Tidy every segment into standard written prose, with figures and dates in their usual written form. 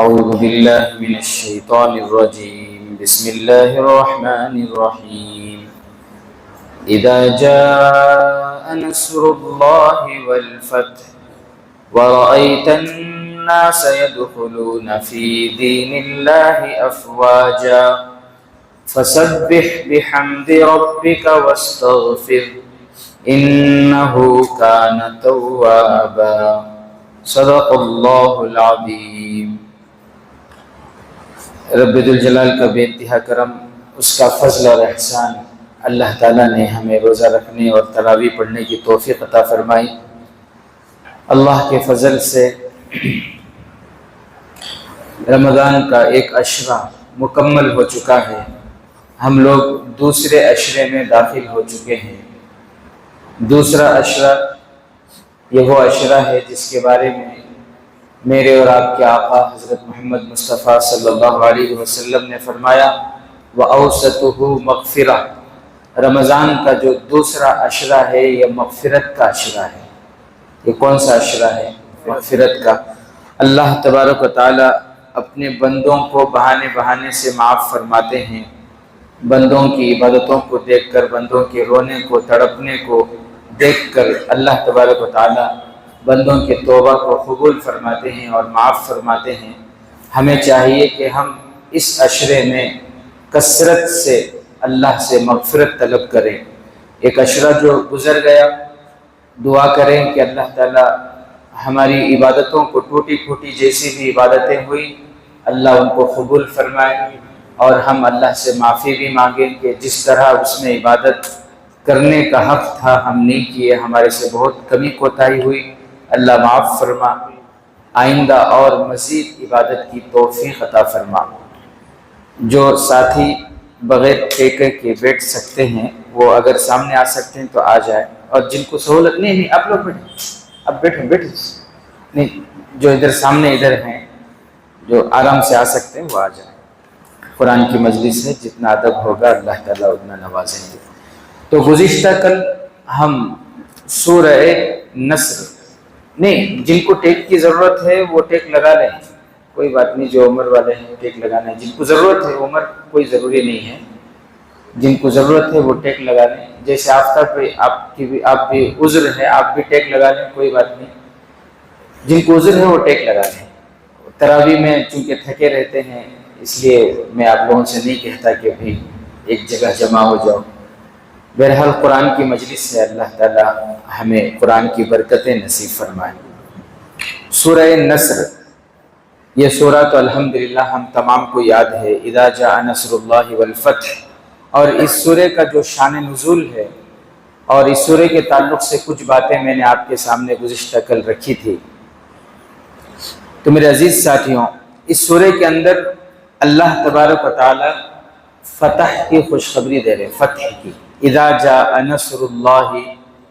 أعوذ بالله من الشيطان الرجيم بسم الله الرحمن الرحيم إذا جاء نصر الله والفتح ورأيت الناس يدخلون في دين الله أفواجا فسبح بحمد ربك واستغفر إنه كان توابا صدق اللہ العظیم۔ رب ذوالجلال کا بے انتہا کرم، اس کا فضل اور احسان، اللہ تعالیٰ نے ہمیں روزہ رکھنے اور تراویح پڑھنے کی توفیق عطا فرمائی۔ اللہ کے فضل سے رمضان کا ایک عشرہ مکمل ہو چکا ہے، ہم لوگ دوسرے عشرے میں داخل ہو چکے ہیں۔ دوسرا عشرہ یہ وہ عشرہ ہے جس کے بارے میں میرے اور آپ کے آقا حضرت محمد مصطفیٰ صلی اللہ علیہ وسلم نے فرمایا وَأَوْسَطُهُ مغفرہ، رمضان کا جو دوسرا عشرہ ہے یہ مغفرت کا عشرہ ہے۔ یہ کون سا عشرہ ہے؟ مغفرت کا۔ اللہ تبارک و تعالی اپنے بندوں کو بہانے سے معاف فرماتے ہیں۔ بندوں کی عبادتوں کو دیکھ کر، بندوں کے رونے کو، تڑپنے کو دیکھ کر اللہ تبارک و تعالی بندوں کے توبہ کو قبول فرماتے ہیں اور معاف فرماتے ہیں۔ ہمیں چاہیے کہ ہم اس عشرے میں کثرت سے اللہ سے مغفرت طلب کریں۔ ایک عشرہ جو گزر گیا، دعا کریں کہ اللہ تعالی ہماری عبادتوں کو، ٹوٹی پھوٹی جیسی بھی عبادتیں ہوئی، اللہ ان کو قبول فرمائے، اور ہم اللہ سے معافی بھی مانگیں کہ جس طرح اس میں عبادت کرنے کا حق تھا ہم نہیں کیے، ہمارے سے بہت کمی کوتاہی ہوئی، اللہ معاف فرما، آئندہ اور مزید عبادت کی توفیق عطا فرما۔ جو ساتھی بغیر ٹیکے کے بیٹھ سکتے ہیں وہ اگر سامنے آ سکتے ہیں تو آ جائے، اور جن کو سہولت نہیں آپ لوگ بیٹھیں، اب بیٹھیں نہیں، جو ادھر سامنے ادھر ہیں جو آرام سے آ سکتے ہیں وہ آ جائیں۔ قرآن کی مجلس ہے، جتنا ادب ہوگا اللہ تعالیٰ اتنا نوازیں گے۔ تو گزشتہ کل ہم سورہ نصر، نہیں جن کو ٹیک کی ضرورت ہے وہ ٹیک لگا لیں، کوئی بات نہیں، جو عمر والے ہیں ٹیک لگانا ہے، جن کو ضرورت ہے، عمر کوئی ضروری نہیں ہے، جن کو ضرورت ہے وہ ٹیک لگا لیں۔ جیسے آفتاب پہ آپ بھی عذر ہے، آپ بھی ٹیک لگا لیں، کوئی بات نہیں، جن کو عذر ہے وہ ٹیک لگا لیں۔ تراویح میں چونکہ تھکے رہتے ہیں اس لیے میں آپ لوگوں سے نہیں کہتا کہ بھی ایک جگہ جمع ہو جاؤ۔ بہرحال قرآن کی مجلس سے اللہ تعالیٰ ہمیں قرآن کی برکتیں نصیب فرمائے۔ سورہ نصر، یہ سورہ تو الحمدللہ ہم تمام کو یاد ہے، اذا جاء نصر اللہ والفتح، اور اس سورہ کا جو شان نزول ہے اور اس سورہ کے تعلق سے کچھ باتیں میں نے آپ کے سامنے گزشتہ کل رکھی تھی۔ تو میرے عزیز ساتھیوں، اس سورہ کے اندر اللہ تبارک و تعالی فتح کی خوشخبری دے رہے، فتح کی، اذا جاء نصر اللہ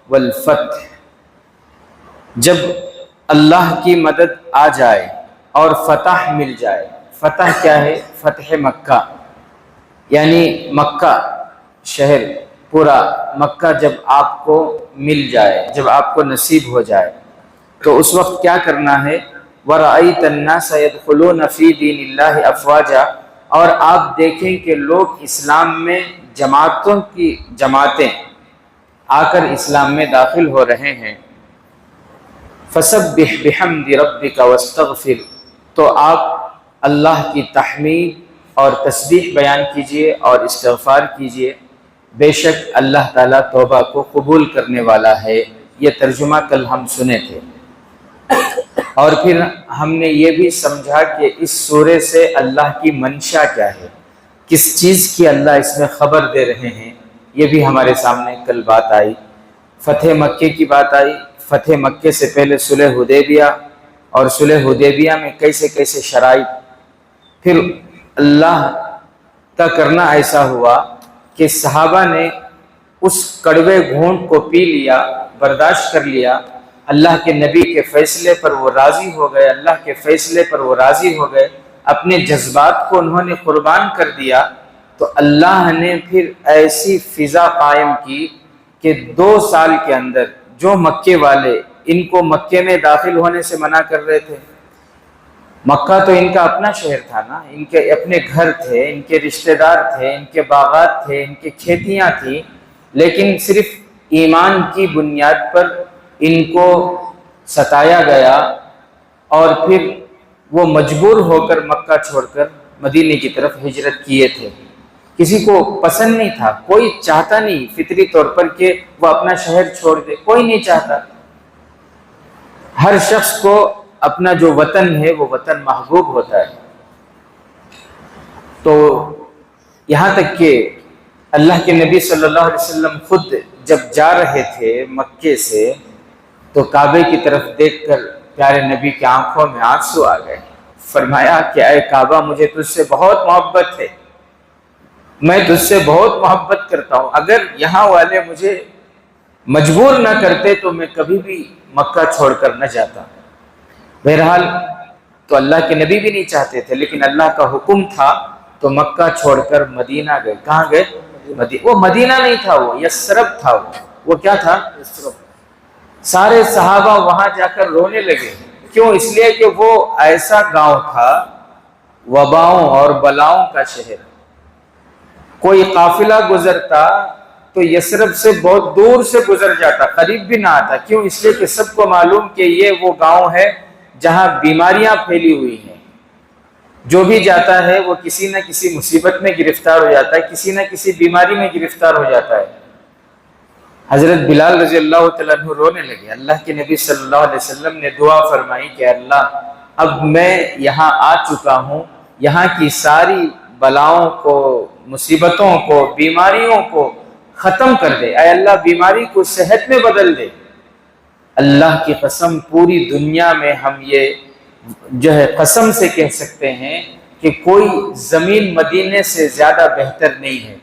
والفتح، جب اللہ کی مدد آ جائے اور فتح مل جائے۔ فتح کیا ہے؟ فتح مکہ، یعنی مکہ شہر، پورا مکہ جب آپ کو مل جائے، جب آپ کو نصیب ہو جائے تو اس وقت کیا کرنا ہے؟ وَرَأَيْتَ النَّاسَ يَدْخُلُونَ فِي دِينِ اللَّهِ أَفْوَاجًا، اور آپ دیکھیں کہ لوگ اسلام میں جماعتیں آ کر اسلام میں داخل ہو رہے ہیں۔ فَسَبِّحْ بِحَمْدِ رَبِّكَ وَاسْتَغْفِرْ، تو آپ اللہ کی تحمید اور تسبیح بیان کیجئے اور استغفار کیجئے، بے شک اللہ تعالیٰ توبہ کو قبول کرنے والا ہے۔ یہ ترجمہ کل ہم سنے تھے، اور پھر ہم نے یہ بھی سمجھا کہ اس سورے سے اللہ کی منشا کیا ہے، کس چیز کی اللہ اس میں خبر دے رہے ہیں، یہ بھی ہمارے سامنے کل بات آئی۔ فتح مکے کی بات آئی، فتح مکے سے پہلے صلح حدیبیہ، اور صلح حدیبیہ میں کیسے کیسے شرائط، پھر اللہ کا کرنا ایسا ہوا کہ صحابہ نے اس کڑوے گھونٹ کو پی لیا، برداشت کر لیا، اللہ کے نبی کے فیصلے پر وہ راضی ہو گئے، اللہ کے فیصلے پر وہ راضی ہو گئے، اپنے جذبات کو انہوں نے قربان کر دیا، تو اللہ نے پھر ایسی فضا قائم کی کہ 2 سال کے اندر جو مکے والے ان کو مکے میں داخل ہونے سے منع کر رہے تھے، مکہ تو ان کا اپنا شہر تھا نا، ان کے اپنے گھر تھے، ان کے رشتہ دار تھے، ان کے باغات تھے، ان کی کھیتیاں تھیں، لیکن صرف ایمان کی بنیاد پر ان کو ستایا گیا اور پھر وہ مجبور ہو کر مکہ چھوڑ کر مدینے کی طرف ہجرت کیے تھے۔ کسی کو پسند نہیں تھا، کوئی چاہتا نہیں فطری طور پر کہ وہ اپنا شہر چھوڑ دے، کوئی نہیں چاہتا۔ ہر شخص کو اپنا جو وطن ہے وہ وطن محبوب ہوتا ہے۔ تو یہاں تک کہ اللہ کے نبی صلی اللہ علیہ وسلم خود جب جا رہے تھے مکے سے تو کعبے کی طرف دیکھ کر پیارے نبی کی آنکھوں میں آنسو آ گئے۔ فرمایا کہ اے کعبہ، مجھے تجھ سے بہت محبت ہے، میں تجھ سے بہت محبت کرتا ہوں، اگر یہاں والے مجھے مجبور نہ کرتے تو میں کبھی بھی مکہ چھوڑ کر نہ جاتا۔ بہرحال تو اللہ کے نبی بھی نہیں چاہتے تھے، لیکن اللہ کا حکم تھا تو مکہ چھوڑ کر مدینہ گئے۔ کہاں گئے؟ وہ مدینہ نہیں تھا، وہ یثرب تھا۔ وہ کیا تھا؟ سارے صحابہ وہاں جا کر رونے لگے۔ کیوں؟ اس لیے کہ وہ ایسا گاؤں تھا، وباؤں اور بلاؤں کا شہر۔ کوئی قافلہ گزرتا تو یثرب سے بہت دور سے گزر جاتا، قریب بھی نہ آتا۔ کیوں؟ اس لیے کہ سب کو معلوم کہ یہ وہ گاؤں ہے جہاں بیماریاں پھیلی ہوئی ہیں۔ جو بھی جاتا ہے وہ کسی نہ کسی مصیبت میں گرفتار ہو جاتا ہے، کسی نہ کسی بیماری میں گرفتار ہو جاتا ہے۔ حضرت بلال رضی اللہ تعالیٰ عنہ رونے لگے۔ اللہ کے نبی صلی اللہ علیہ وسلم نے دعا فرمائی کہ اللہ، اب میں یہاں آ چکا ہوں، یہاں کی ساری بلاؤں کو، مصیبتوں کو، بیماریوں کو ختم کر دے۔ اے اللہ، بیماری کو صحت میں بدل دے۔ اللہ کی قسم، پوری دنیا میں ہم یہ جو ہے قسم سے کہہ سکتے ہیں کہ کوئی زمین مدینے سے زیادہ بہتر نہیں ہے۔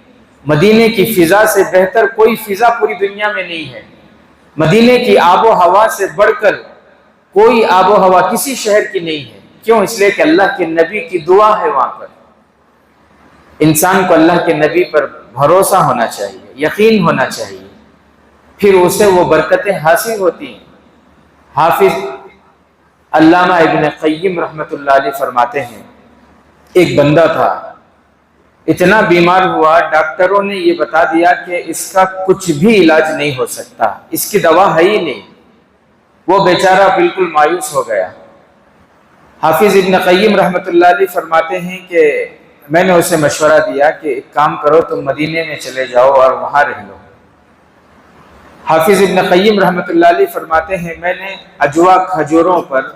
مدینے کی فضا سے بہتر کوئی فضا پوری دنیا میں نہیں ہے۔ مدینے کی آب و ہوا سے بڑھ کر کوئی آب و ہوا کسی شہر کی نہیں ہے۔ کیوں؟ اس لیے کہ اللہ کے نبی کی دعا ہے وہاں پر۔ انسان کو اللہ کے نبی پر بھروسہ ہونا چاہیے، یقین ہونا چاہیے، پھر اسے وہ برکتیں حاصل ہوتی ہیں۔ حافظ علامہ ابن قیم رحمۃ اللہ علیہ فرماتے ہیں، ایک بندہ تھا، اتنا بیمار ہوا، ڈاکٹروں نے یہ بتا دیا کہ اس کا کچھ بھی علاج نہیں ہو سکتا، اس کی دوا ہے ہی نہیں۔ وہ بیچارہ بالکل مایوس ہو گیا۔ حافظ ابن قیم رحمۃ اللہ علیہ فرماتے ہیں کہ میں نے اسے مشورہ دیا کہ ایک کام کرو، تم مدینے میں چلے جاؤ اور وہاں رہ لو۔ حافظ ابن قیم رحمۃ اللہ علیہ فرماتے ہیں، میں نے اجوا کھجوروں پر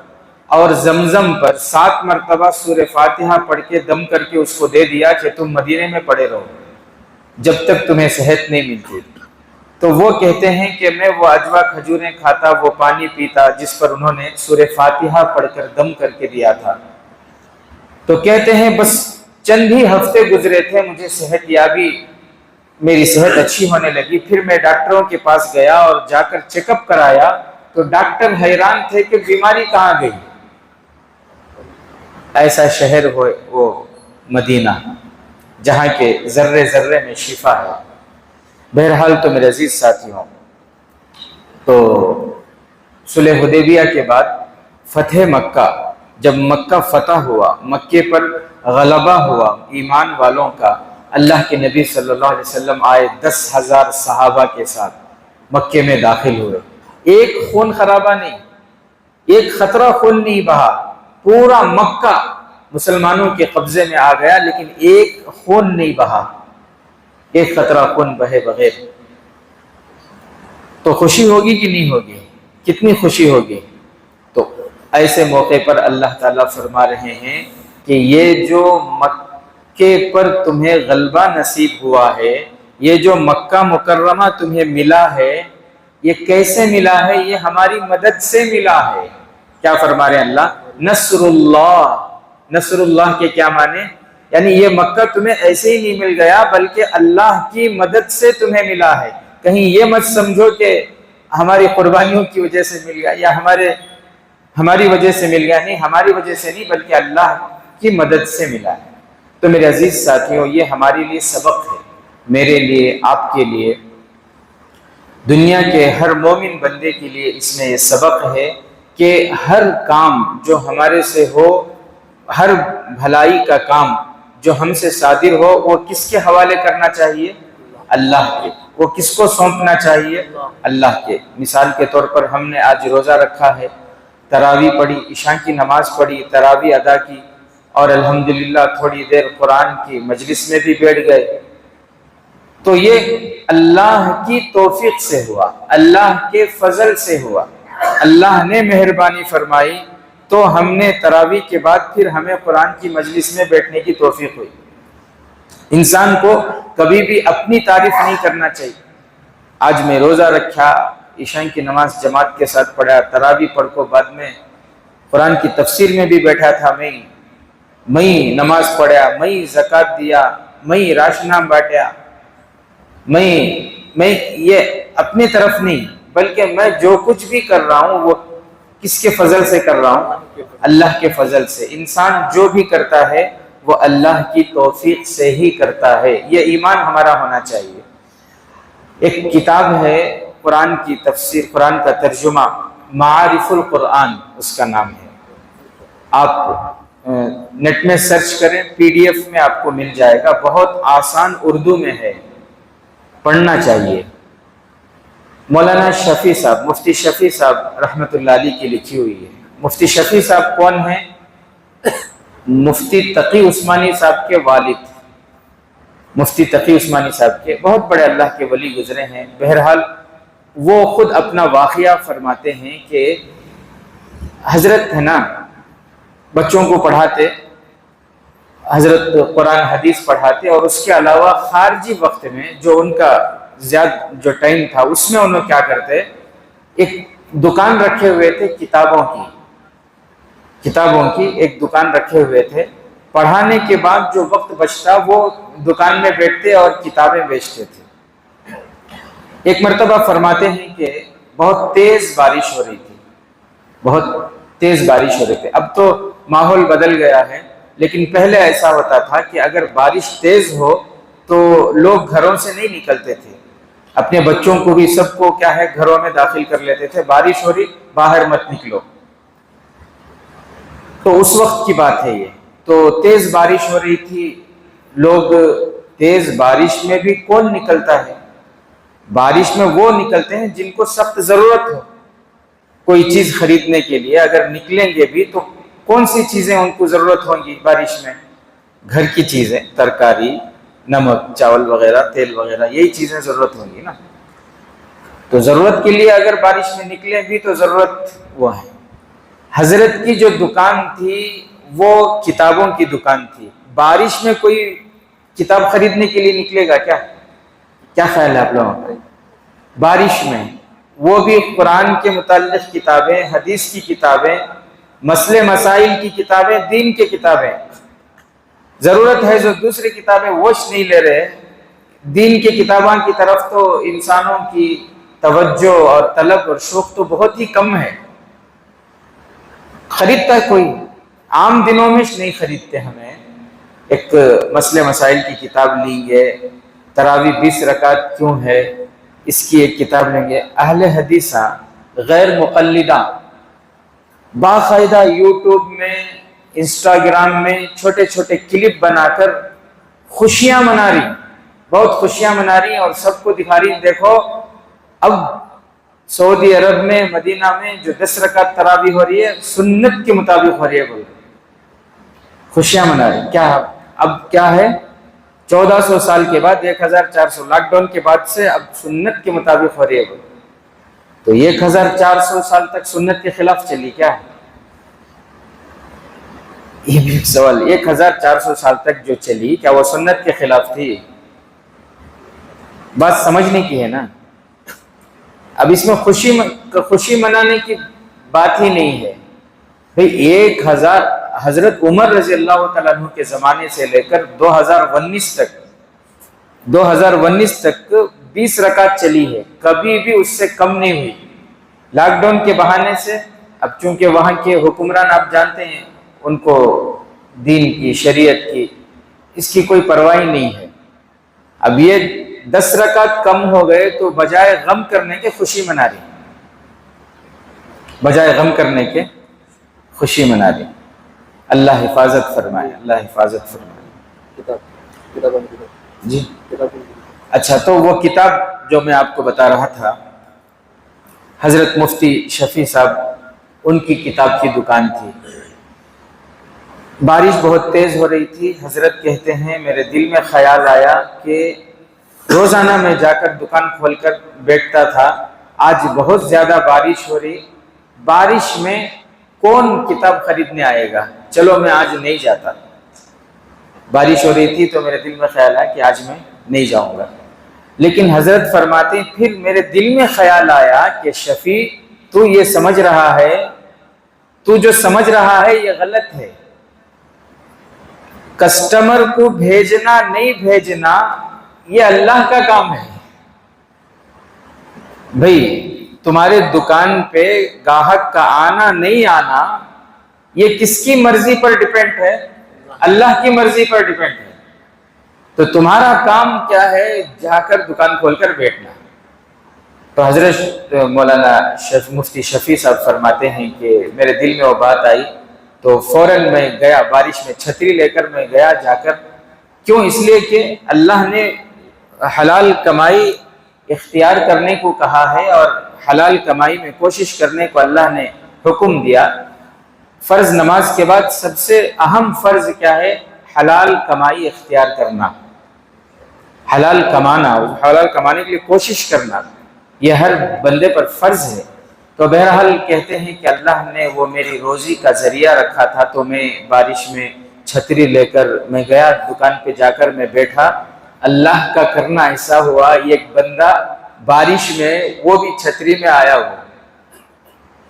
اور زمزم پر 7 مرتبہ سورہ فاتحہ پڑھ کے دم کر کے اس کو دے دیا کہ تم مدینے میں پڑے رہو جب تک تمہیں صحت نہیں ملتی۔ تو وہ کہتے ہیں کہ میں وہ اجوا کھجوریں کھاتا، وہ پانی پیتا جس پر انہوں نے سورہ فاتحہ پڑھ کر دم کر کے دیا تھا۔ تو کہتے ہیں بس چند ہی ہفتے گزرے تھے، مجھے صحت یابی، میری صحت اچھی ہونے لگی۔ پھر میں ڈاکٹروں کے پاس گیا اور جا کر چیک اپ کرایا تو ڈاکٹر حیران تھے کہ بیماری کہاں گئی۔ ایسا شہر ہو وہ مدینہ جہاں کے ذرے ذرے میں شفا ہے۔ بہرحال تو میرے عزیز ساتھیوں، تو صلح حدیبیہ کے بعد فتح مکہ، جب مکہ فتح ہوا، مکے پر غلبہ ہوا ایمان والوں کا، اللہ کے نبی صلی اللہ علیہ وسلم آئے 10,000 صحابہ کے ساتھ مکے میں داخل ہوئے۔ ایک خون خرابہ نہیں، ایک خطرہ خون نہیں بہا، پورا مکہ مسلمانوں کے قبضے میں آ گیا، لیکن ایک خون نہیں بہا، ایک قطرہ خون بہے بغیر۔ تو خوشی ہوگی کہ نہیں ہوگی؟ کتنی خوشی ہوگی؟ تو ایسے موقع پر اللہ تعالیٰ فرما رہے ہیں کہ یہ جو مکے پر تمہیں غلبہ نصیب ہوا ہے، یہ جو مکہ مکرمہ تمہیں ملا ہے، یہ کیسے ملا ہے؟ یہ ہماری مدد سے ملا ہے۔ کیا فرما رہے ہیں اللہ؟ نصر اللہ۔ نصر اللہ کے کیا معنی؟ یعنی یہ مکہ تمہیں ایسے ہی نہیں مل گیا، بلکہ اللہ کی مدد سے تمہیں ملا ہے۔ کہیں یہ مت سمجھو کہ ہماری قربانیوں کی وجہ سے مل گیا یا ہماری وجہ سے مل گیا، نہیں، ہماری وجہ سے نہیں بلکہ اللہ کی مدد سے ملا ہے۔ تو میرے عزیز ساتھیوں، یہ ہمارے لیے سبق ہے، میرے لیے، آپ کے لیے، دنیا کے ہر مومن بندے کے لیے اس میں یہ سبق ہے کہ ہر کام جو ہمارے سے ہو ہر بھلائی کا کام جو ہم سے صادر ہو وہ کس کے حوالے کرنا چاہیے؟ اللہ کے۔ وہ کس کو سونپنا چاہیے؟ اللہ کے۔ مثال کے طور پر ہم نے آج روزہ رکھا ہے، تراویح پڑھی، عشاء کی نماز پڑھی، تراویح ادا کی، اور الحمدللہ تھوڑی دیر قرآن کی مجلس میں بھی بیٹھ گئے، تو یہ اللہ کی توفیق سے ہوا، اللہ کے فضل سے ہوا۔ اللہ نے مہربانی فرمائی تو ہم نے تراویح کے بعد پھر ہمیں قرآن کی مجلس میں بیٹھنے کی توفیق ہوئی۔ انسان کو کبھی بھی اپنی تعریف نہیں کرنا چاہیے۔ آج میں روزہ رکھا، عشاء کی نماز جماعت کے ساتھ پڑھا، تراویح پڑھ کو بعد میں قرآن کی تفسیر میں بھی بیٹھا تھا، میں نماز پڑھا، میں زکوٰۃ دیا، میں راشن بانٹا، میں یہ اپنی طرف نہیں، بلکہ میں جو کچھ بھی کر رہا ہوں وہ کس کے فضل سے کر رہا ہوں؟ اللہ کے فضل سے۔ انسان جو بھی کرتا ہے وہ اللہ کی توفیق سے ہی کرتا ہے، یہ ایمان ہمارا ہونا چاہیے۔ ایک کتاب ہے قرآن کی تفسیر، قرآن کا ترجمہ، معارف القرآن اس کا نام ہے۔ آپ نیٹ میں سرچ کریں، PDF میں آپ کو مل جائے گا، بہت آسان اردو میں ہے، پڑھنا چاہیے۔ مولانا شفیع صاحب، مفتی شفیع صاحب رحمۃ اللہ علیہ کی لکھی ہوئی ہے۔ مفتی شفیع صاحب کون ہیں؟ مفتی تقی عثمانی صاحب کے والد، مفتی تقی عثمانی صاحب کے بہت بڑے اللہ کے ولی گزرے ہیں۔ بہرحال وہ خود اپنا واقعہ فرماتے ہیں کہ حضرت ہے نا بچوں کو پڑھاتے، حضرت قرآن حدیث پڑھاتے، اور اس کے علاوہ خارجی وقت میں جو ان کا زیادہ جو ٹائم تھا اس میں انہوں کیا کرتے، ایک دکان رکھے ہوئے تھے، کتابوں کی ایک دکان رکھے ہوئے تھے۔ پڑھانے کے بعد جو وقت بچتا وہ دکان میں بیٹھتے اور کتابیں بیچتے تھے۔ ایک مرتبہ فرماتے ہیں کہ بہت تیز بارش ہو رہی تھی، بہت تیز بارش ہو رہی تھی۔ اب تو ماحول بدل گیا ہے، لیکن پہلے ایسا ہوتا تھا کہ اگر بارش تیز ہو تو لوگ گھروں سے نہیں نکلتے تھے، اپنے بچوں کو بھی سب کو کیا ہے گھروں میں داخل کر لیتے تھے، بارش ہو رہی باہر مت نکلو۔ تو اس وقت کی بات ہے یہ، تو تیز بارش ہو رہی تھی، لوگ تیز بارش میں بھی کون نکلتا ہے؟ بارش میں وہ نکلتے ہیں جن کو سخت ضرورت ہو کوئی چیز خریدنے کے لیے، اگر نکلیں گے بھی تو کون سی چیزیں ان کو ضرورت ہوں گی بارش میں؟ گھر کی چیزیں، ترکاری، نمک، چاول وغیرہ، تیل وغیرہ، یہی چیزیں ضرورت ہوں گی نا۔ تو ضرورت کے لیے اگر بارش میں نکلیں بھی تو ضرورت وہ ہے۔ حضرت کی جو دکان تھی وہ کتابوں کی دکان تھی، بارش میں کوئی کتاب خریدنے کے لیے نکلے گا کیا خیال ہے آپ لوگوں کا؟ بارش میں وہ بھی قرآن کے متعلق کتابیں، حدیث کی کتابیں، مسئلے مسائل کی کتابیں، دین کی کتابیں۔ ضرورت ہے جو دوسری کتابیں وش نہیں لے رہے، دین کی کتابوں کی طرف تو انسانوں کی توجہ اور طلب اور شوق تو بہت ہی کم ہے۔ خریدتا ہے کوئی؟ عام دنوں میں نہیں خریدتے۔ ہمیں ایک مسئلے مسائل کی کتاب لیں گے، تراویح 20 رکعت کیوں ہے اس کی ایک کتاب لیں گے۔ اہل حدیثہ غیر مقلدہ باقاعدہ یوٹیوب میں، انسٹاگرام میں چھوٹے چھوٹے کلپ بنا کر خوشیاں منا رہی، بہت خوشیاں منا رہی اور سب کو دکھا رہی، دیکھو اب سعودی عرب میں، مدینہ میں جو 10 رکعت تراویح ہو رہی ہے سنت کے مطابق ہو رہی ہے، بول خوشیاں منا رہی۔ کیا اب کیا ہے؟ 1400 سال کے بعد، 1400 لاک ڈاؤن کے بعد سے اب سنت کے مطابق ہو رہی ہے، بول تو 1400 سال تک سنت کے خلاف چلی کیا؟ یہ بھی ایک سوال۔ 1400 سال تک جو چلی کیا وہ سنت کے خلاف تھی؟ بات سمجھنے کی ہے نا۔ اب اس میں خوشی منانے کی بات ہی نہیں ہے بھئی۔ 1000 حضرت عمر رضی اللہ تعالیٰ عنہ کے زمانے سے لے کر 2019 تک 20 رکعت چلی ہے، کبھی بھی اس سے کم نہیں ہوئی۔ لاک ڈاؤن کے بہانے سے اب چونکہ وہاں کے حکمران آپ جانتے ہیں، ان کو دین کی، شریعت کی، اس کی کوئی پرواہ نہیں ہے۔ اب یہ 10 رکعت کم ہو گئے تو بجائے غم کرنے کے خوشی منا رہی، بجائے غم کرنے کے خوشی منا رہی۔ اللہ حفاظت فرمائے، اللہ حفاظت فرمائے۔ جی اچھا، تو وہ کتاب جو میں آپ کو بتا رہا تھا، حضرت مفتی شفیع صاحب ان کی کتاب کی دکان تھی۔ بارش بہت تیز ہو رہی تھی، حضرت کہتے ہیں میرے دل میں خیال آیا کہ روزانہ میں جا کر دکان کھول کر بیٹھتا تھا، آج بہت زیادہ بارش ہو رہی، بارش میں کون کتاب خریدنے آئے گا، چلو میں آج نہیں جاتا۔ بارش ہو رہی تھی تو میرے دل میں خیال آیا کہ آج میں نہیں جاؤں گا، لیکن حضرت فرماتے ہیں پھر میرے دل میں خیال آیا کہ شفیع تو یہ سمجھ رہا ہے، تو جو سمجھ رہا ہے یہ غلط ہے۔ کسٹمر کو بھیجنا نہیں بھیجنا یہ اللہ کا کام ہے۔ بھئی تمہارے دکان پہ گاہک کا آنا نہیں آنا یہ کس کی مرضی پر ڈیپینڈ ہے؟ اللہ کی مرضی پر ڈیپینڈ ہے۔ تو تمہارا کام کیا ہے؟ جا کر دکان کھول کر بیٹھنا۔ تو حضرت مولانا مفتی شفیع صاحب فرماتے ہیں کہ میرے دل میں وہ بات آئی تو فوراً میں گیا، بارش میں چھتری لے کر میں گیا جا کر۔ کیوں؟ اس لیے کہ اللہ نے حلال کمائی اختیار کرنے کو کہا ہے اور حلال کمائی میں کوشش کرنے کو اللہ نے حکم دیا۔ فرض نماز کے بعد سب سے اہم فرض کیا ہے؟ حلال کمائی اختیار کرنا، حلال کمانا، حلال کمانے کے لیے کوشش کرنا، یہ ہر بندے پر فرض ہے۔ تو بہرحال کہتے ہیں کہ اللہ نے وہ میری روزی کا ذریعہ رکھا تھا، تو میں بارش میں چھتری لے کر میں گیا دکان پہ، جا کر میں بیٹھا۔ اللہ کا کرنا ایسا ہوا، ایک بندہ بارش میں وہ بھی چھتری میں آیا ہوا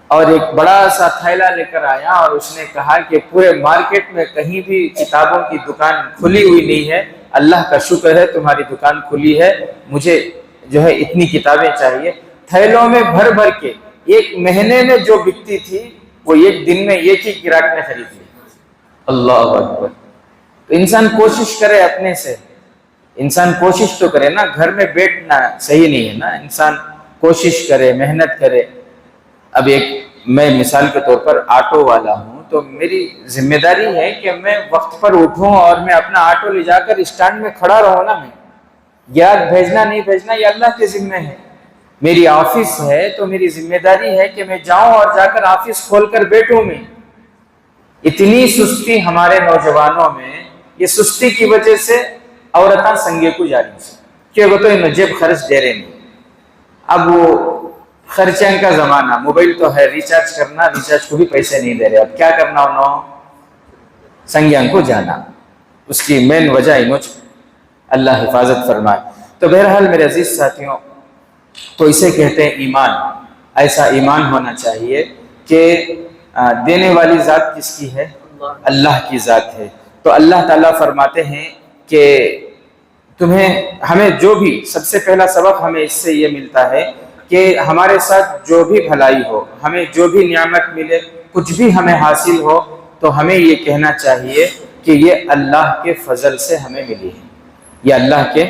اور ایک بڑا سا تھیلا لے کر آیا، اور اس نے کہا کہ پورے مارکیٹ میں کہیں بھی کتابوں کی دکان کھلی ہوئی نہیں ہے، اللہ کا شکر ہے تمہاری دکان کھلی ہے، مجھے جو ہے اتنی کتابیں چاہیے۔ تھیلوں میں بھر بھر کے ایک مہینے میں جو بکتی تھی وہ ایک دن میں ایک ہی گراہک نے خرید لی۔ اللہ اکبر۔ تو انسان کوشش کرے اپنے سے، انسان کوشش تو کرے نا، گھر میں بیٹھنا صحیح نہیں ہے نا، انسان کوشش کرے، محنت کرے۔ اب ایک میں مثال کے طور پر آٹو والا ہوں تو میری ذمہ داری ہے کہ میں وقت پر اٹھوں اور میں اپنا آٹو لے جا کر اسٹینڈ میں کھڑا رہوں نا۔ میں گراہک بھیجنا نہیں بھیجنا یہ اللہ کے ذمہ ہے۔ میری آفس ہے تو میری ذمہ داری ہے کہ میں جاؤں اور جا کر آفس کھول کر بیٹھوں۔ میں اتنی سستی ہمارے نوجوانوں میں، یہ سستی کی وجہ سے عورتاں سنگے کو جاری سے کہ وہ تو جیب خرچ دے رہے نہیں۔ اب وہ خرچیں کا زمانہ، موبائل تو ہے، ریچارج کرنا، ریچارج کو بھی پیسے نہیں دے رہے، اب کیا کرنا انہوں؟ سنگیان کو جانا۔ اس کی مین وجہ انوچ اللہ حفاظت فرمائے۔ تو بہرحال میرے عزیز ساتھیوں، تو اسے کہتے ہیں ایمان۔ ایسا ایمان ہونا چاہیے کہ دینے والی ذات کس کی ہے؟ اللہ کی ذات ہے۔ تو اللہ تعالیٰ فرماتے ہیں کہ ہمیں جو بھی سب سے پہلا سبق ہمیں اس سے یہ ملتا ہے کہ ہمارے ساتھ جو بھی بھلائی ہو، ہمیں جو بھی نعمت ملے، کچھ بھی ہمیں حاصل ہو، تو ہمیں یہ کہنا چاہیے کہ یہ اللہ کے فضل سے ہمیں ملی ہے، یہ اللہ کے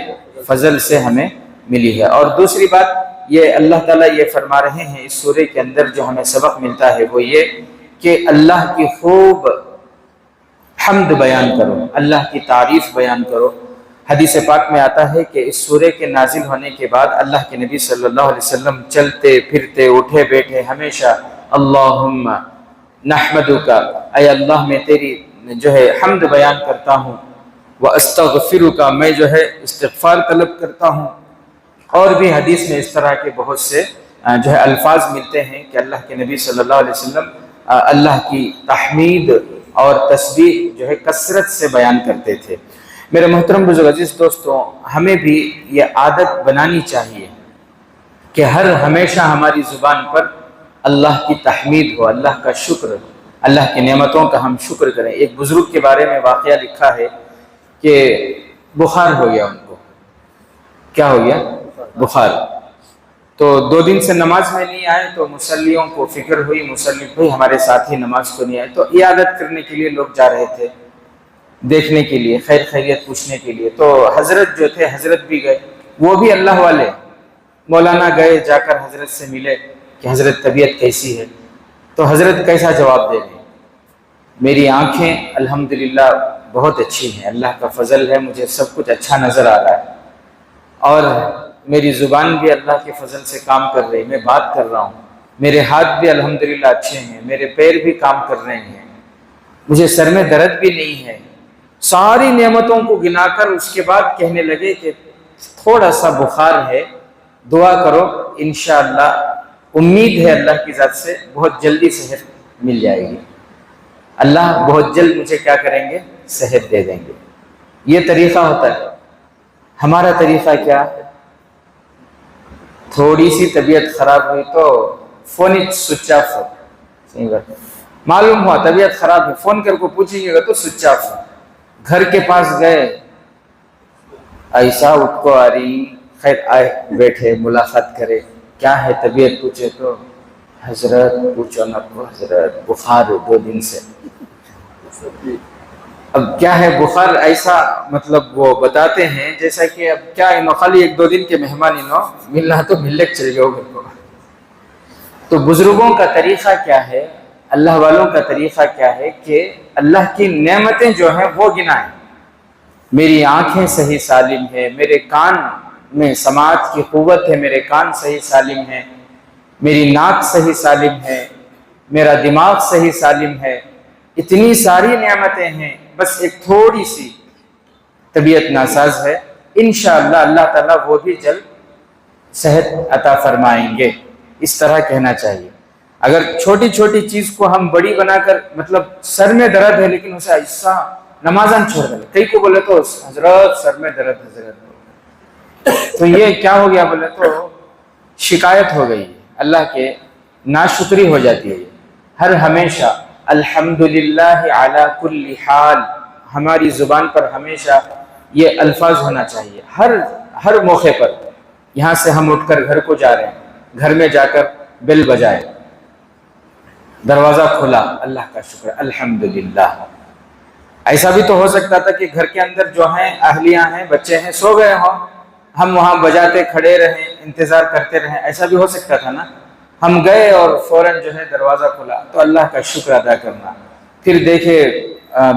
فضل سے ہمیں ملی ہے۔ اور دوسری بات یہ اللہ تعالیٰ یہ فرما رہے ہیں اس سورے کے اندر، جو ہمیں سبق ملتا ہے وہ یہ کہ اللہ کی خوب حمد بیان کرو، اللہ کی تعریف بیان کرو۔ حدیث پاک میں آتا ہے کہ اس سورے کے نازل ہونے کے بعد اللہ کے نبی صلی اللہ علیہ وسلم چلتے پھرتے اٹھے بیٹھے ہمیشہ اللہم نحمدک، اے اللہ میں تیری جو ہے حمد بیان کرتا ہوں، واستغفرک، میں جو ہے استغفار طلب کرتا ہوں۔ اور بھی حدیث میں اس طرح کے بہت سے جو ہے الفاظ ملتے ہیں کہ اللہ کے نبی صلی اللہ علیہ وسلم اللہ کی تحمید اور تسبیح جو ہے کثرت سے بیان کرتے تھے۔ میرے محترم بزرگ عزیز دوستوں، ہمیں بھی یہ عادت بنانی چاہیے کہ ہمیشہ ہماری زبان پر اللہ کی تحمید ہو، اللہ کا شکر، اللہ کی نعمتوں کا ہم شکر کریں۔ ایک بزرگ کے بارے میں واقعہ لکھا ہے کہ بخار ہو گیا ان کو۔ کیا ہو گیا؟ بخار۔ تو 2 دن سے نماز میں نہیں آئے، تو مصلیوں کو فکر ہوئی، مصلی بھائی ہمارے ساتھی نماز کو نہیں آئے، تو عیادت کرنے کے لیے لوگ جا رہے تھے، دیکھنے کے لیے، خیر خیریت پوچھنے کے لیے۔ تو حضرت جو تھے، حضرت بھی گئے، وہ بھی اللہ والے۔ مولانا گئے، جا کر حضرت سے ملے کہ حضرت طبیعت کیسی ہے؟ تو حضرت کیسا جواب دے رہے ہیں؟ میری آنکھیں الحمدللہ بہت اچھی ہیں، اللہ کا فضل ہے، مجھے سب کچھ اچھا نظر آ رہا ہے، اور میری زبان بھی اللہ کے فضل سے کام کر رہی ہے، میں بات کر رہا ہوں، میرے ہاتھ بھی الحمدللہ اچھے ہیں، میرے پیر بھی کام کر رہے ہیں، مجھے سر میں درد بھی نہیں ہے۔ ساری نعمتوں کو گنا کر اس کے بعد کہنے لگے کہ تھوڑا سا بخار ہے، دعا کرو، انشاءاللہ امید ہے اللہ کی ذات سے بہت جلدی صحت مل جائے گی، اللہ بہت جلد مجھے کیا کریں گے، صحت دے دیں گے۔ یہ طریقہ ہوتا ہے۔ ہمارا طریقہ کیا؟ تھوڑی سی طبیعت خراب ہوئی تو فون سوئچ آف ہو، صحیح بات، معلوم ہوا طبیعت خراب ہے، فون کر کو پوچھیں گے تو سوئچ آف ہو۔ گھر کے پاس گئے، ایسا اٹھ کو آ رہی، خیر آئے بیٹھے ملاقات کرے، کیا ہے طبیعت پوچھے تو حضرت پوچھو نہ کو حضرت بخار ہے 2 دن سے۔ اب کیا ہے بخار، ایسا مطلب وہ بتاتے ہیں جیسا کہ اب کیا انہوں خالی 1-2 دن کے مہمان انہوں ملنا تو ملنے چل جاؤ گھر کو۔ تو بزرگوں کا طریقہ کیا ہے، اللہ والوں کا طریقہ کیا ہے کہ اللہ کی نعمتیں جو ہیں وہ گنائیں۔ میری آنکھیں صحیح سالم ہے، میرے کان میں سماعت کی قوت ہے، میرے کان صحیح سالم ہیں، میری ناک صحیح سالم ہے، میرا دماغ صحیح سالم ہے، اتنی ساری نعمتیں ہیں، بس ایک تھوڑی سی طبیعت ناساز ہے، انشاءاللہ اللہ تعالیٰ وہ بھی جلد صحت عطا فرمائیں گے۔ اس طرح کہنا چاہیے۔ اگر چھوٹی چھوٹی چیز کو ہم بڑی بنا کر، مطلب سر میں درد ہے لیکن اسے ایسا نمازاں چھوڑ دیں، کئی کو بولے تو حضرت سر میں درد، حضرت، تو یہ کیا ہو گیا بولے تو شکایت ہو گئی، اللہ کے ناشکری ہو جاتی ہے۔ ہر ہمیشہ الحمدللہ علی کل حال، ہماری زبان پر ہمیشہ یہ الفاظ ہونا چاہیے، ہر موقع پر۔ یہاں سے ہم اٹھ کر گھر کو جا رہے ہیں، گھر میں جا کر بیل بجائے، دروازہ کھلا، اللہ کا شکر الحمدللہ۔ ایسا بھی تو ہو سکتا تھا کہ گھر کے اندر جو ہیں اہلیاں ہیں، بچے ہیں، سو گئے ہوں، ہم وہاں بجاتے کھڑے رہیں، انتظار کرتے رہیں، ایسا بھی ہو سکتا تھا نا۔ ہم گئے اور فوراً جو ہے دروازہ کھلا تو اللہ کا شکر ادا کرنا۔ پھر دیکھے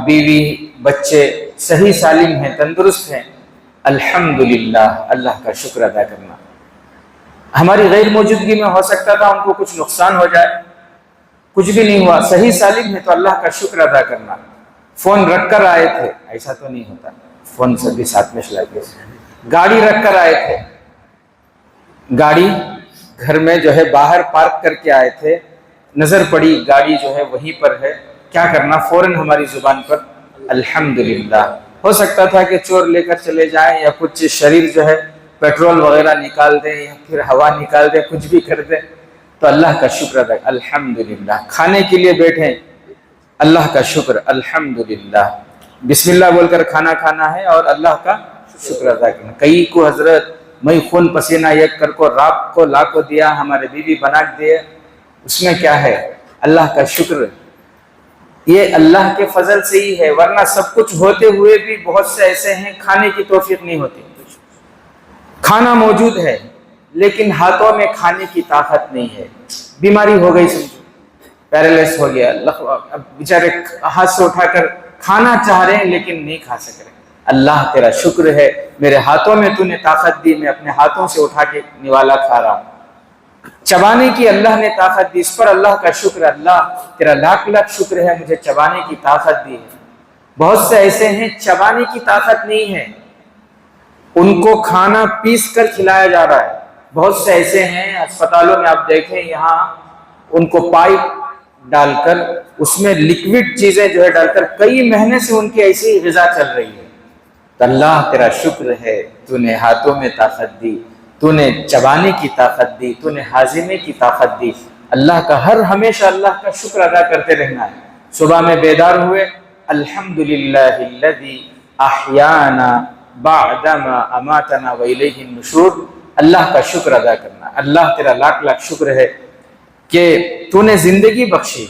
بیوی بچے صحیح سالم ہیں، تندرست ہیں، الحمدللہ اللہ کا شکر ادا کرنا۔ ہماری غیر موجودگی میں ہو سکتا تھا ان کو کچھ نقصان ہو جائے، کچھ بھی نہیں ہوا، صحیح سالم ہے تو اللہ کا شکر ادا کرنا۔ فون رکھ کر آئے تھے، ایسا تو نہیں ہوتا، فون سے بھی ساتھ میں چلا کے، گاڑی رکھ کر آئے تھے، گاڑی گھر میں جو ہے باہر پارک کر کے آئے تھے، نظر پڑی گاڑی جو ہے وہیں پر ہے، کیا کرنا، فوراً ہماری زبان پر الحمدللہ۔ ہو سکتا تھا کہ چور لے کر چلے جائیں یا کچھ شریر جو ہے پیٹرول وغیرہ نکال دیں یا پھر ہوا نکال دیں، کچھ بھی کر دیں، تو اللہ کا شکر ادا، الحمدللہ۔ کھانے کے لیے بیٹھیں، اللہ کا شکر الحمدللہ، بسم اللہ بول کر کھانا کھانا ہے اور اللہ کا شکر ادا کرنا۔ کئی کو حضرت میں خون پسینہ یک کر کو رات کو لا کو دیا، ہمارے بیوی بنا دیے، اس میں کیا ہے، اللہ کا شکر۔ یہ اللہ کے فضل سے ہی ہے، ورنہ سب کچھ ہوتے ہوئے بھی بہت سے ایسے ہیں کھانے کی توفیق نہیں ہوتی۔ کھانا موجود ہے لیکن ہاتھوں میں کھانے کی طاقت نہیں ہے، بیماری ہو گئی، سمجھو پیرالائز ہو گیا، اب بیچارے ہاتھ سے اٹھا کر کھانا چاہ رہے ہیں لیکن نہیں کھا سک رہے۔ اللہ تیرا شکر ہے، میرے ہاتھوں میں تو نے طاقت دی، میں اپنے ہاتھوں سے اٹھا کے نوالا کھا رہا ہوں۔ چبانے کی اللہ نے طاقت دی، اس پر اللہ کا شکر، اللہ تیرا لاکھ لاکھ شکر ہے، مجھے چبانے کی طاقت دی ہے۔ بہت سے ایسے ہیں چبانے کی طاقت نہیں ہے، ان کو کھانا پیس کر کھلایا جا رہا ہے۔ بہت سے ایسے ہیں اسپتالوں میں، آپ دیکھیں یہاں ان کو پائپ ڈال کر اس میں لکوڈ چیزیں جو ہے ڈال کر کئی مہینے سے ان کی ایسی غذا چل رہی ہے۔ تو اللہ تیرا شکر ہے، تو نے ہاتھوں میں طاقت دی، تو نے چبانے کی طاقت دی، تو نے ہاضمے کی طاقت دی۔ اللہ کا ہمیشہ اللہ کا شکر ادا کرتے رہنا ہے۔ صبح میں بیدار ہوئے، الحمدللہ الذی احیانا بعدما اماتنا والیہ النشور، اللہ کا شکر ادا کرنا۔ اللہ تیرا لاکھ لاکھ شکر ہے کہ تو نے زندگی بخشی،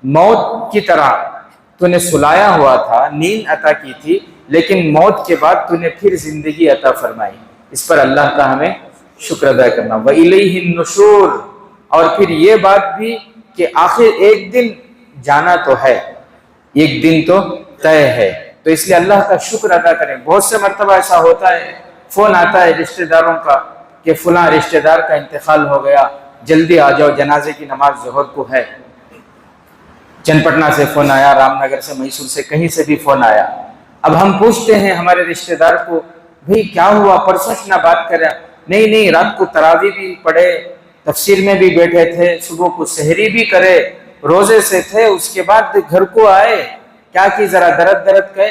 موت کی طرح تو نے سلایا ہوا تھا، نیند عطا کی تھی، لیکن موت کے بعد تو نے پھر زندگی عطا فرمائی، اس پر اللہ کا ہمیں شکر ادا کرنا۔ وَإِلَيْهِ النُّشُورُ، اور پھر یہ بات بھی کہ آخر ایک دن جانا تو ہے، ایک دن تو طے ہے، تو اس لیے اللہ کا شکر ادا کریں۔ بہت سے مرتبہ ایسا ہوتا ہے، فون آتا ہے رشتہ داروں کا کہ فلاں رشتہ دار کا انتقال ہو گیا، جلدی آ جاؤ، جنازے کی نماز ظہر کو ہے۔ چند پٹنہ سے فون آیا، رام نگر سے، میسور سے، کہیں سے بھی فون آیا۔ اب ہم پوچھتے ہیں ہمارے رشتہ دار کو، بھئی کیا ہوا، پرسوں نہ بات کرا؟ نہیں، رات کو تراویح بھی پڑھے، تفسیر میں بھی بیٹھے تھے، صبح کو سحری بھی کرے، روزے سے تھے، اس کے بعد گھر کو آئے، کیا کی ذرا درد کہے،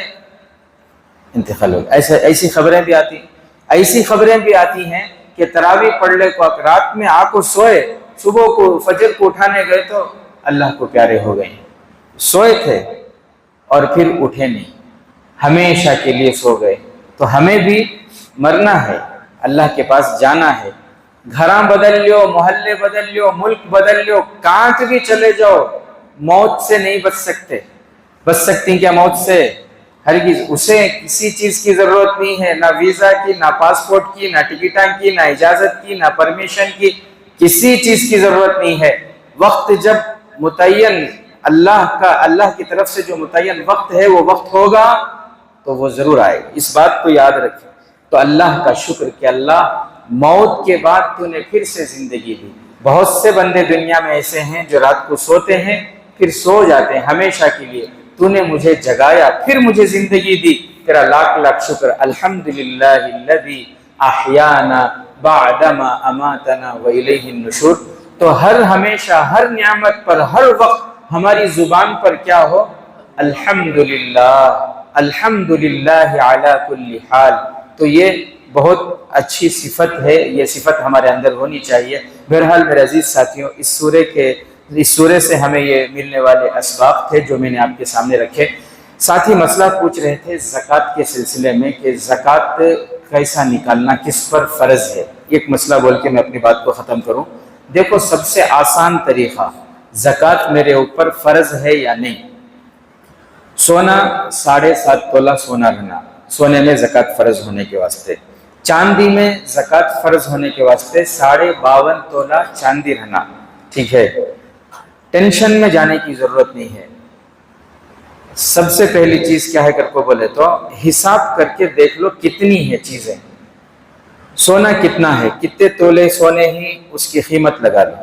انتقال ہو گیا۔ ایسی خبریں بھی آتی ہیں کہ تراویح پڑھ لے کو رات میں آ کو سوئے، صبح کو فجر کو اٹھانے گئے تو اللہ کو پیارے ہو گئے، سوئے تھے اور پھر اٹھے نہیں، ہمیشہ کے لیے سو گئے۔ تو ہمیں بھی مرنا ہے، اللہ کے پاس جانا ہے۔ گھراں بدل لیو، محلے بدل لیو، ملک بدل لیو، کانٹ بھی چلے جاؤ، موت سے نہیں بچ سکتے۔ بچ سکتی کیا موت سے؟ ہرگز۔ اسے کسی چیز کی ضرورت نہیں ہے، نہ ویزا کی، نہ پاسپورٹ کی، نہ ٹکٹاں کی، نہ اجازت کی، نہ پرمیشن کی، کسی چیز کی ضرورت نہیں ہے۔ وقت جب متعین اللہ کی طرف سے جو متعین وقت ہے وہ وقت ہوگا تو وہ ضرور آئے گا، اس بات کو یاد رکھیں۔ تو اللہ کا شکر کہ اللہ موت کے بعد تو نے پھر سے زندگی دی۔ بہت سے بندے دنیا میں ایسے ہیں جو رات کو سوتے ہیں پھر سو جاتے ہیں ہمیشہ کے لیے، تو نے مجھے جگایا، پھر مجھے زندگی دی، تیرا لاکھ لاکھ شکر۔ الحمدللہ الذی احیانا بعدما اماتنا والیہ النشور۔ تو ہمیشہ ہر نعمت پر، ہر وقت ہماری زبان پر کیا ہو؟ الحمدللہ، الحمدللہ علی کل حال۔ تو یہ بہت اچھی صفت ہے، یہ صفت ہمارے اندر ہونی چاہیے۔ بہرحال میرے عزیز ساتھیوں، اس سورے سے ہمیں یہ ملنے والے اسباق تھے جو میں نے آپ کے سامنے رکھے۔ ساتھی مسئلہ پوچھ رہے تھے زکوٰۃ کے سلسلے میں کہ زکوٰۃ کیسا نکالنا، کس پر فرض ہے۔ ایک مسئلہ بول کے میں اپنی بات کو ختم کروں۔ دیکھو، سب سے آسان طریقہ زکوٰۃ میرے اوپر فرض ہے یا نہیں، سونا 7.5 تولہ سونا رہنا، سونے میں زکوٰۃ فرض ہونے کے واسطے، چاندی میں زکوٰۃ فرض ہونے کے واسطے 52.5 تولہ چاندی رہنا، ٹھیک ہے۔ ٹینشن میں جانے کی ضرورت نہیں ہے۔ سب سے پہلی چیز کیا ہے کر کو بولے تو حساب کر کے دیکھ لو کتنی ہے چیزیں، سونا کتنا ہے، کتنے تولے سونے ہی اس کی قیمت لگا لو،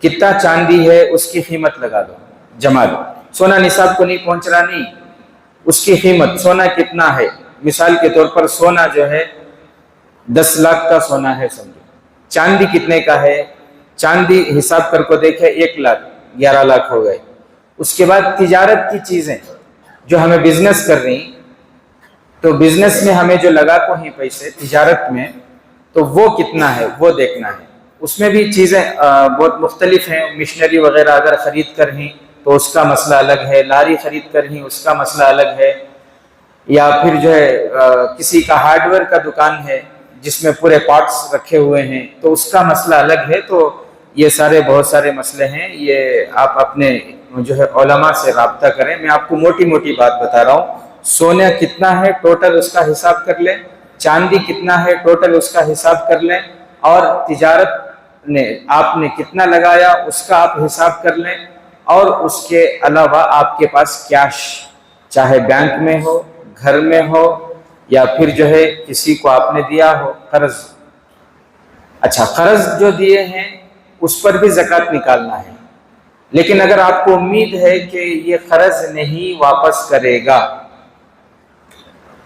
کتنا چاندی ہے اس کی قیمت لگا لو، جما لو۔ سونا نصاب کو نہیں پہنچ رہا، نہیں، اس کی قیمت، سونا کتنا ہے، مثال کے طور پر سونا جو ہے 10 لاکھ کا سونا ہے سمجھو، چاندی کتنے کا ہے، چاندی حساب کر کو دیکھے 1 لاکھ، 11 لاکھ ہو گئے۔ اس کے بعد تجارت کی چیزیں جو ہمیں بزنس کر رہی، تو بزنس میں ہمیں جو لگا کو ہی پیسے تجارت میں، تو وہ کتنا ہے وہ دیکھنا ہے۔ اس میں بھی چیزیں بہت مختلف ہیں، مشنری وغیرہ اگر خرید کر ہیں تو اس کا مسئلہ الگ ہے، لاری خرید کر ہیں اس کا مسئلہ الگ ہے، یا پھر جو ہے کسی کا ہارڈ ویئر کا دکان ہے جس میں پورے پارٹس رکھے ہوئے ہیں تو اس کا مسئلہ الگ ہے۔ تو یہ بہت سارے مسئلے ہیں، یہ آپ اپنے جو ہے علماء سے رابطہ کریں۔ میں آپ کو موٹی موٹی بات بتا رہا ہوں، سونا کتنا ہے ٹوٹل اس کا حساب کر لیں، چاندی کتنا ہے ٹوٹل اس کا حساب کر لیں، اور تجارت آپ نے کتنا لگایا اس کا آپ حساب کر لیں، اور اس کے علاوہ آپ کے پاس کیش، چاہے بینک میں ہو، گھر میں ہو، یا پھر جو ہے کسی کو آپ نے دیا ہو قرض۔ اچھا، قرض جو دیے ہیں اس پر بھی زکوٰۃ نکالنا ہے، لیکن اگر آپ کو امید ہے کہ یہ قرض نہیں واپس کرے گا،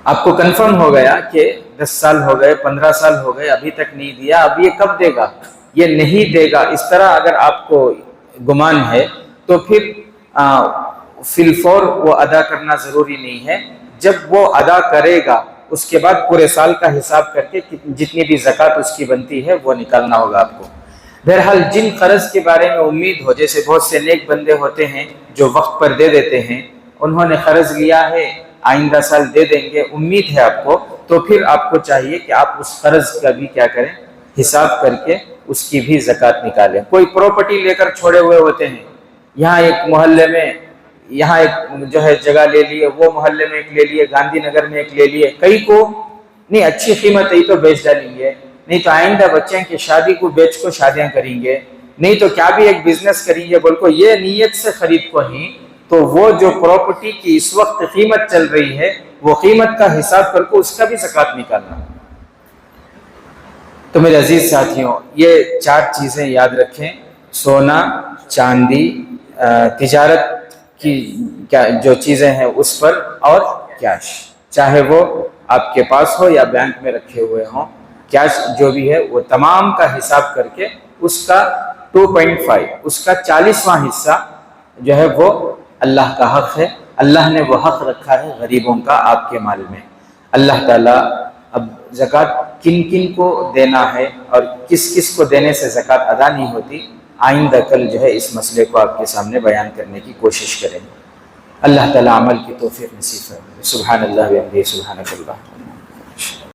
آپ کو کنفرم ہو گیا کہ 10 سال ہو گئے، 15 سال ہو گئے، ابھی تک نہیں دیا، اب یہ کب دے گا، یہ نہیں دے گا، اس طرح اگر آپ کو گمان ہے تو پھر فی الفور وہ ادا کرنا ضروری نہیں ہے۔ جب وہ ادا کرے گا اس کے بعد پورے سال کا حساب کر کے جتنی بھی زکوٰۃ اس کی بنتی ہے وہ نکالنا ہوگا آپ کو۔ بہرحال جن قرض کے بارے میں امید ہو، جیسے بہت سے نیک بندے ہوتے ہیں جو وقت پر دے دیتے ہیں، انہوں نے قرض لیا ہے آئندہ سال دے دیں گے، امید ہے آپ کو، تو پھر آپ کو چاہیے کہ آپ اس قرض کا بھی کیا کریں، حساب کر کے اس کی بھی زکوٰۃ نکالیں۔ کوئی پراپرٹی لے کر چھوڑے ہوئے ہوتے ہیں، یہاں ایک محلے میں یہاں ایک جو ہے جگہ لے لیے، وہ محلے میں ایک لے لیے، گاندھی نگر میں ایک لے لیے، کئی کو نہیں اچھی قیمت ہے تو بیچ ڈالیں گے، نہیں تو آئندہ بچے کی شادی کو بیچ کو شادیاں کریں گے، نہیں تو کیا بھی ایک بزنس کریں گے، بول کو یہ نیت سے خرید کو ہی تو وہ جو پراپرٹی کی اس وقت قیمت چل رہی ہے وہ قیمت کا حساب کر کے اس کا بھی زکوٰۃ نکالنا۔ تو میرے عزیز ساتھیوں، یہ 4 چیزیں یاد رکھیں: سونا، چاندی، تجارت کی جو چیزیں ہیں اس پر، اور کیش، چاہے وہ آپ کے پاس ہو یا بینک میں رکھے ہوئے ہوں، کیش جو بھی ہے وہ تمام کا حساب کر کے اس کا 2.5، اس کا 40واں حصہ جو ہے وہ اللہ کا حق ہے۔ اللہ نے وہ حق رکھا ہے غریبوں کا آپ کے مال میں۔ اللہ تعالیٰ اب زکوٰۃ کن کن کو دینا ہے اور کس کس کو دینے سے زکوٰۃ ادا نہیں ہوتی، آئندہ کل جو ہے اس مسئلے کو آپ کے سامنے بیان کرنے کی کوشش کریں۔ اللہ تعالیٰ عمل کی توفیق نصیب فرمائے۔ سبحان اللہ و بحمدہ، سبحانک اللہ۔